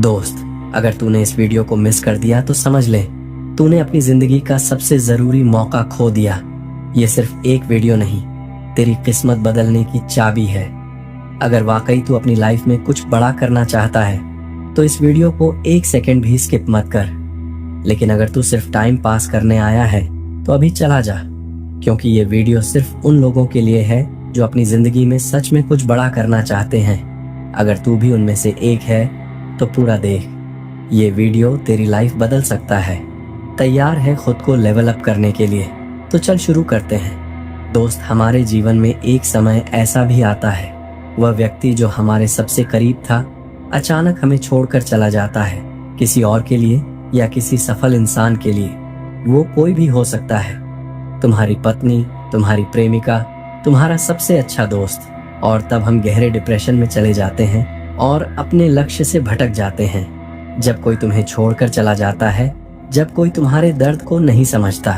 दोस्त, अगर तूने इस वीडियो को मिस कर दिया तो समझ ले तूने अपनी जिंदगी का सबसे जरूरी मौका खो दिया। ये सिर्फ एक वीडियो नहीं, तेरी किस्मत बदलने की चाबी है। अगर वाकई तू अपनी लाइफ में कुछ बड़ा करना चाहता है तो इस वीडियो को एक सेकंड भी स्किप मत कर। लेकिन अगर तू सिर्फ टाइम पास करने आया है तो अभी चला जा, क्योंकि ये वीडियो सिर्फ उन लोगों के लिए है जो अपनी जिंदगी में सच में कुछ बड़ा करना चाहते हैं। अगर तू भी उनमें से एक है तो पूरा देख, ये वीडियो तेरी लाइफ बदल सकता है। तैयार है खुद को लेवल अप करने के लिए? तो चल शुरू करते हैं। दोस्त, हमारे जीवन में एक समय ऐसा भी आता है, वह व्यक्ति जो हमारे सबसे करीब था अचानक हमें छोड़कर चला जाता है, किसी और के लिए या किसी सफल इंसान के लिए। वो कोई भी हो सकता है, तुम्हारी पत्नी, तुम्हारी प्रेमिका, तुम्हारा सबसे अच्छा दोस्त। और तब हम गहरे डिप्रेशन में चले जाते हैं और अपने लक्ष्य से भटक जाते हैं। जब कोई तुम्हें छोड़कर चला जाता है, जब कोई तुम्हारे दर्द को नहीं समझता,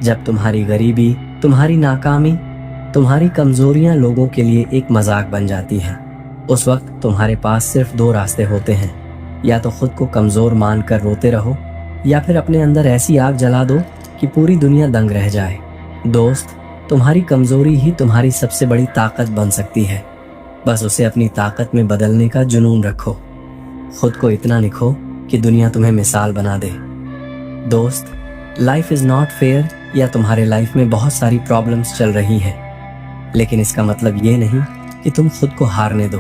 जब तुम्हारी गरीबी, तुम्हारी नाकामी, तुम्हारी कमजोरियां लोगों के लिए एक मजाक बन जाती हैं, उस वक्त तुम्हारे पास सिर्फ दो रास्ते होते हैं। या तो खुद को कमजोर मानकर रोते रहो, या फिर अपने अंदर ऐसी आग जला दो कि पूरी दुनिया दंग रह जाए। दोस्त, तुम्हारी कमजोरी ही तुम्हारी सबसे बड़ी ताकत बन सकती है। बस उसे अपनी ताकत में बदलने का जुनून रखो। खुद को इतना लिखो कि दुनिया तुम्हें मिसाल बना दे। दोस्त, लाइफ इज नॉट फेयर या तुम्हारे लाइफ में बहुत सारी प्रॉब्लम्स चल रही हैं, लेकिन इसका मतलब ये नहीं कि तुम खुद को हारने दो।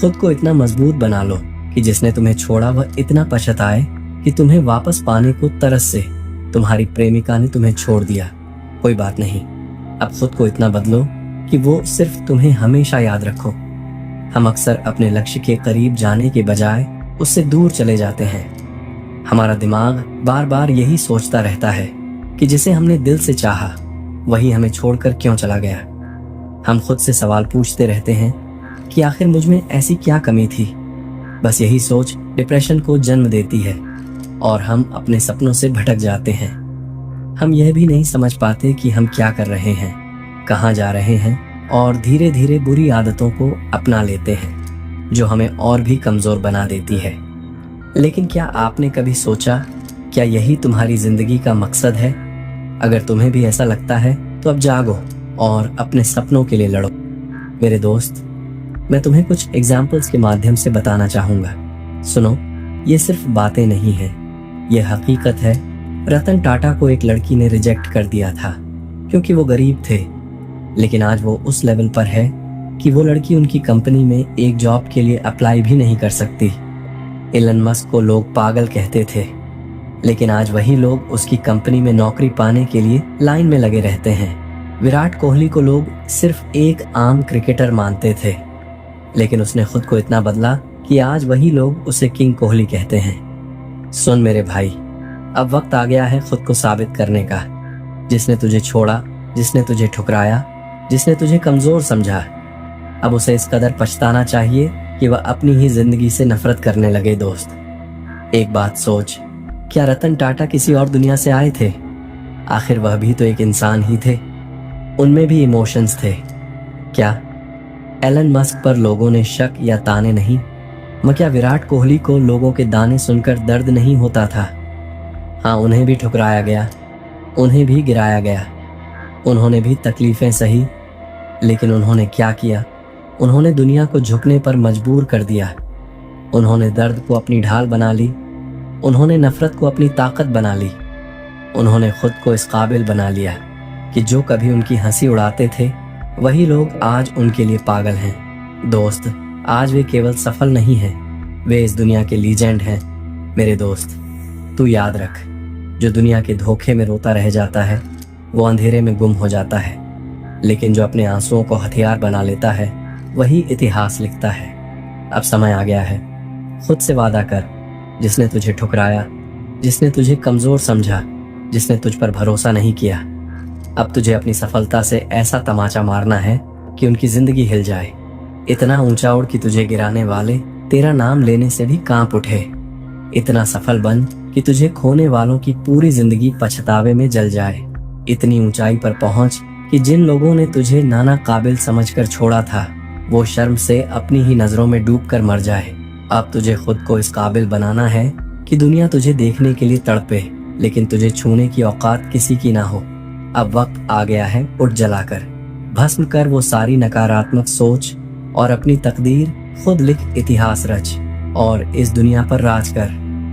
खुद को इतना मजबूत बना लो कि जिसने तुम्हें छोड़ा वह इतना पछताए कि तुम्हें वापस पाने को तरस से। तुम्हारी प्रेमिका ने तुम्हें छोड़ दिया, कोई बात नहीं, अब खुद को इतना बदलो कि वो सिर्फ तुम्हें हमेशा याद रखो। हम अक्सर अपने लक्ष्य के करीब जाने के बजाय उससे दूर चले जाते हैं। हमारा दिमाग बार बार यही सोचता रहता है कि जिसे हमने दिल से चाहा वही हमें छोड़कर क्यों चला गया। हम खुद से सवाल पूछते रहते हैं कि आखिर मुझ में ऐसी क्या कमी थी। बस यही सोच डिप्रेशन को जन्म देती है और हम अपने सपनों से भटक जाते हैं। हम यह भी नहीं समझ पाते कि हम क्या कर रहे हैं, कहाँ जा रहे हैं, और धीरे धीरे बुरी आदतों को अपना लेते हैं जो हमें और भी कमजोर बना देती है। लेकिन क्या आपने कभी सोचा, क्या यही तुम्हारी जिंदगी का मकसद है? अगर तुम्हें भी ऐसा लगता है तो अब जागो और अपने सपनों के लिए लड़ो। मेरे दोस्त, मैं तुम्हें कुछ एग्जाम्पल्स के माध्यम से बताना चाहूंगा। सुनो, ये सिर्फ बातें नहीं है, ये हकीकत है। रतन टाटा को एक लड़की ने रिजेक्ट कर दिया था क्योंकि वो गरीब थे, लेकिन आज वो उस लेवल पर है कि वो लड़की उनकी कंपनी में एक जॉब के लिए अप्लाई भी नहीं कर सकती। एलन मस्क को लोग पागल कहते थे, लेकिन आज वही लोग उसकी कंपनी में नौकरी पाने के लिए लाइन में लगे रहते हैं। विराट कोहली को लोग सिर्फ एक आम क्रिकेटर मानते थे, लेकिन उसने खुद को इतना बदला कि आज वही लोग उसे किंग कोहली कहते हैं। सुन मेरे भाई, अब वक्त आ गया है खुद को साबित करने का। जिसने तुझे छोड़ा, जिसने तुझे ठुकराया, जिसने तुझे कमजोर समझा, अब उसे इस कदर पछताना चाहिए कि वह अपनी ही जिंदगी से नफरत करने लगे। दोस्त, एक बात सोच, क्या रतन टाटा किसी और दुनिया से आए थे? आखिर वह भी तो एक इंसान ही थे, उनमें भी इमोशंस थे। क्या एलन मस्क पर लोगों ने शक या ताने नहीं, मगर क्या विराट कोहली को लोगों के दाने सुनकर दर्द नहीं होता था? हाँ, उन्हें भी ठुकराया गया, उन्हें भी गिराया गया, उन्होंने भी तकलीफें सही, लेकिन उन्होंने क्या किया? उन्होंने दुनिया को झुकने पर मजबूर कर दिया। उन्होंने दर्द को अपनी ढाल बना ली, उन्होंने नफरत को अपनी ताकत बना ली, उन्होंने खुद को इस काबिल बना लिया कि जो कभी उनकी हंसी उड़ाते थे वही लोग आज उनके लिए पागल हैं। दोस्त, आज वे केवल सफल नहीं हैं, वे इस दुनिया के लीजेंड हैं। मेरे दोस्त, तू याद रख, जो दुनिया के धोखे में रोता रह जाता है वो अंधेरे में गुम हो जाता है, लेकिन जो अपने आंसुओं को हथियार बना लेता है वही इतिहास लिखता है। अब समय आ गया है, खुद से वादा कर, जिसने तुझे ठुकराया, जिसने तुझे कमजोर समझा, जिसने तुझ पर भरोसा नहीं किया, अब तुझे अपनी सफलता से ऐसा तमाचा मारना है कि उनकी जिंदगी हिल जाए। इतना ऊंचा उड़ कि तुझे गिराने वाले तेरा नाम लेने से भी कांप उठे। इतना सफल बन कि तुझे खोने वालों की पूरी जिंदगी पछतावे में जल जाए। इतनी ऊंचाई पर पहुंच कि जिन लोगों ने तुझे नाना काबिल समझकर छोड़ा था वो शर्म से अपनी ही नजरों में डूबकर मर जाए। अब तुझे खुद को इस काबिल बनाना है कि दुनिया तुझे देखने के लिए तड़पे, लेकिन तुझे छूने की औकात किसी की ना हो। अब वक्त आ गया है, उठ जलाकर भस्म कर वो सारी नकारात्मक सोच और अपनी तकदीर खुद लिख, इतिहास रच और इस दुनिया पर राज कर।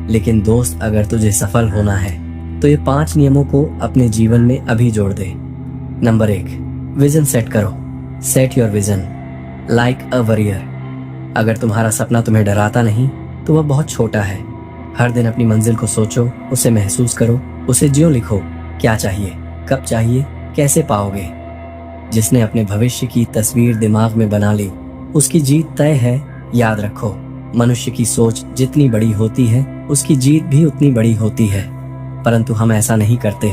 लेकिन दोस्त, अगर तुझे सफल होना है तो ये 5 नियमों को अपने जीवन में अभी जोड़ दे। नंबर 1, विजन सेट करो। Set your vision like a warrior. अगर तुम्हारा सपना तुम्हें डराता नहीं तो वह बहुत छोटा है। हर दिन अपनी मंजिल को सोचो, उसे महसूस करो, उसे ज्यों लिखो। क्या चाहिए, कब चाहिए, कैसे पाओगे। जिसने अपने भविष्य की तस्वीर दिमाग में बना ली उसकी जीत तय है। याद रखो, मनुष्य की सोच जितनी बड़ी होती है उसकी जीत भी उतनी बड़ी होती है। परंतु हम ऐसा नहीं करते।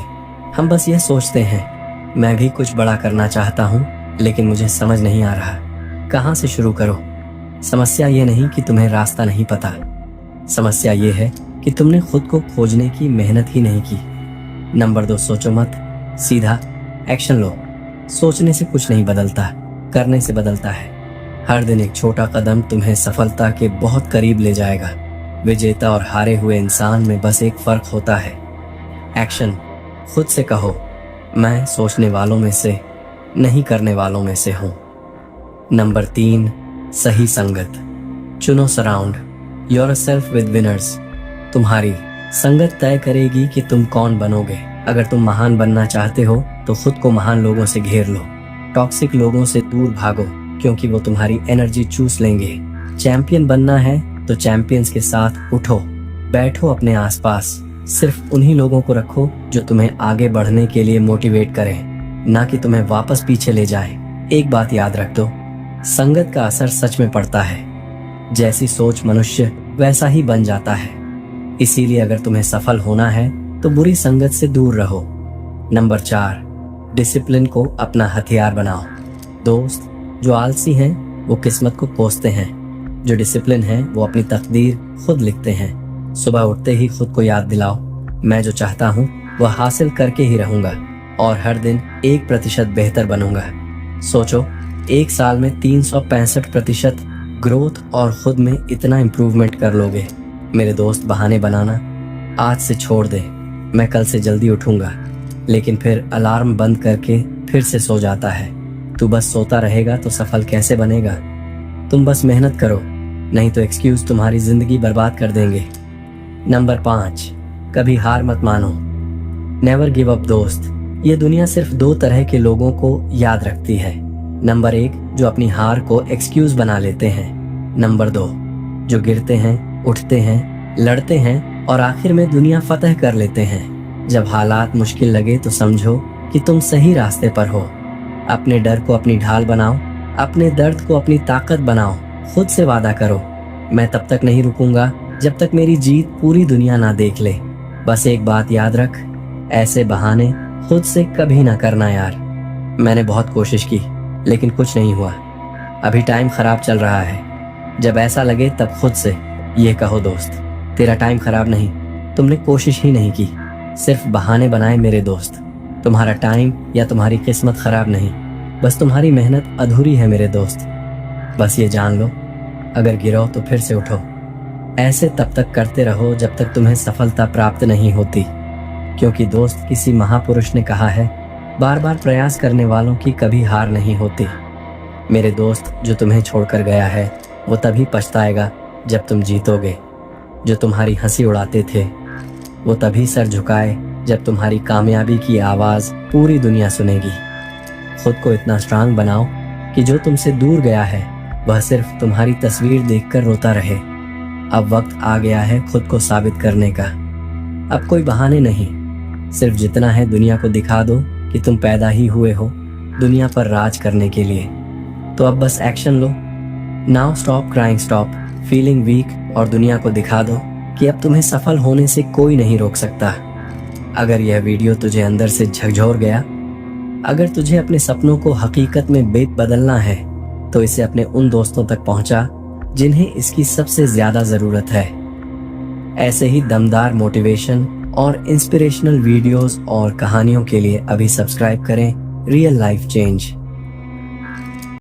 हम बस यह सोचते हैं, मैं भी कुछ बड़ा करना चाहता हूँ, लेकिन मुझे समझ नहीं आ रहा कहाँ से शुरू करो। समस्या ये नहीं कि तुम्हें रास्ता नहीं पता, समस्या ये है कि तुमने खुद को खोजने की मेहनत ही नहीं की। नंबर 2, सोचो मत, सीधा एक्शन लो। सोचने से कुछ नहीं बदलता, करने से बदलता है। हर दिन एक छोटा कदम तुम्हें सफलता के बहुत करीब ले जाएगा। विजेता और हारे हुए इंसान में बस एक फर्क होता है, एक्शन। खुद से कहो, मैं सोचने वालों में से नहीं, करने वालों में से हूं। नंबर 3, सही संगत चुनो। Surround yourself with winners. तुम्हारी संगत तय करेगी कि तुम कौन बनोगे। अगर तुम महान बनना चाहते हो तो खुद को महान लोगों से घेर लो। टॉक्सिक लोगों से दूर भागो, क्योंकि वो तुम्हारी एनर्जी चूस लेंगे। चैंपियन बनना है तो चैंपियंस के साथ उठो बैठो। अपने आसपास सिर्फ उन्हीं लोगों को रखो जो तुम्हें आगे बढ़ने के लिए मोटिवेट करें, ना कि तुम्हें वापस पीछे ले जाए। एक बात याद रख दो, संगत का असर सच में पड़ता है। जैसी सोच मनुष्य वैसा ही बन जाता है। इसीलिए अगर तुम्हें सफल होना है तो बुरी संगत से दूर रहो। नंबर 4, डिसिप्लिन को अपना हथियार बनाओ। दोस्त, जो आलसी हैं वो किस्मत को कोसते हैं, जो डिसिप्लिन हैं वो अपनी तकदीर खुद लिखते हैं। सुबह उठते ही खुद को याद दिलाओ, मैं जो चाहता हूँ वह हासिल करके ही रहूंगा और हर दिन 1% बेहतर बनूंगा। सोचो, 1 साल में 365% ग्रोथ और खुद में इतना इम्प्रूवमेंट कर लोगे। मेरे दोस्त, बहाने बनाना आज से छोड़ दे। मैं कल से जल्दी उठूंगा, लेकिन फिर अलार्म बंद करके फिर से सो जाता है। तू बस सोता रहेगा तो सफल कैसे बनेगा। तुम बस मेहनत करो, नहीं तो एक्सक्यूज तुम्हारी जिंदगी बर्बाद कर देंगे। नंबर 5, कभी हार मत मानो। Never give up. दोस्त, ये दुनिया सिर्फ 2 तरह के लोगों को याद रखती है। नंबर 1, जो अपनी हार को एक्सक्यूज बना लेते हैं। नंबर 2, जो गिरते हैं, उठते हैं, लड़ते हैं और आखिर में दुनिया फतह कर लेते हैं। जब हालात मुश्किल लगे तो समझो कि तुम सही रास्ते पर हो। अपने डर को अपनी ढाल बनाओ, अपने दर्द को अपनी ताकत बनाओ। खुद से वादा करो, मैं तब तक नहीं रुकूंगा जब तक मेरी जीत पूरी दुनिया ना देख ले। बस एक बात याद रख, ऐसे बहाने खुद से कभी ना करना यार। मैंने बहुत कोशिश की लेकिन कुछ नहीं हुआ। अभी टाइम खराब चल रहा है। जब ऐसा लगे तब खुद से ये कहो, दोस्त, तेरा टाइम खराब नहीं, तुमने कोशिश ही नहीं की, सिर्फ बहाने बनाए। मेरे दोस्त, तुम्हारा टाइम या तुम्हारी किस्मत खराब नहीं, बस तुम्हारी मेहनत अधूरी है मेरे दोस्त। बस ये जान लो, अगर गिरो तो फिर से उठो। ऐसे तब तक करते रहो जब तक तुम्हें सफलता प्राप्त नहीं होती, क्योंकि दोस्त, किसी महापुरुष ने कहा है, बार बार प्रयास करने वालों की कभी हार नहीं होती। मेरे दोस्त, जो तुम्हें छोड़कर गया है वो तभी पछताएगा जब तुम जीतोगे। जो तुम्हारी हंसी उड़ाते थे वो तभी सर झुकाए जब तुम्हारी कामयाबी की आवाज पूरी दुनिया सुनेगी। खुद को इतना स्ट्रांग बनाओ कि जो तुमसे दूर गया है वह सिर्फ तुम्हारी तस्वीर देखकर रोता रहे। अब वक्त आ गया है खुद को साबित करने का। अब कोई बहाने नहीं, सिर्फ जितना है दुनिया को दिखा दो कि तुम पैदा ही हुए हो दुनिया पर राज करने के लिए। तो अब बस एक्शन लो। Now stop crying, stop feeling weak और दुनिया को दिखा दो कि अब तुम्हें सफल होने से कोई नहीं रोक सकता। अगर यह वीडियो तुझे अंदर से झकझोर गया, अगर तुझे अपने सपनों को हकीकत में बदलना है, तो इसे अपने उन दोस्तों तक पहुंचा जिन्हें इसकी सबसे ज्यादा जरूरत है। ऐसे ही दमदार मोटिवेशन और इंस्पिरेशनल वीडियोस और कहानियों के लिए अभी सब्सक्राइब करें रियल लाइफ चेंज।